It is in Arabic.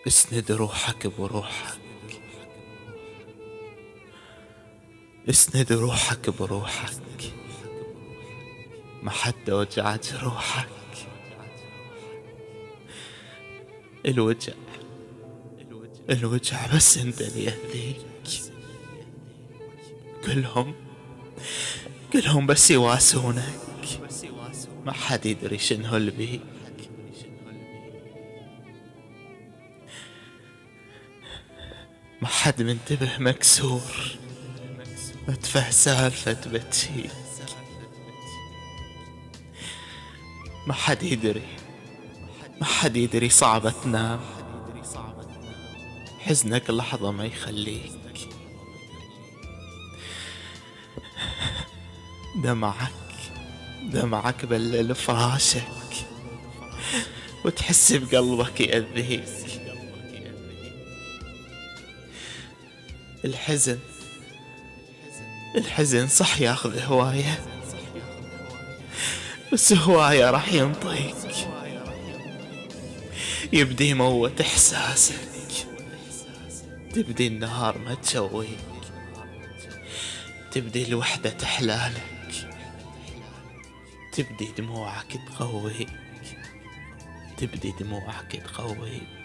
اسند روحك بروحك، اسند روحك بروحك، ما حد وجع جروحك. الوجع الوجع بس انت اللي يأذيك. كلهم بس يواسونك، ما حد يدري شنو اللي بيك. ما حد منتبه مكسور، متفه سالفة بتشيك. ما حد يدري صعبة تنام، حزنك لحظة ما يخليك. دمعك بلل فراشك، وتحس بقلبك يأذيك. الحزن صح ياخذ هواية، بس هواية راح ينطيك، يبدي يموت احساسك. تبدي النهار ما تشويك، تبدي الوحدة تحلالك، تبدي دموعك تقويك.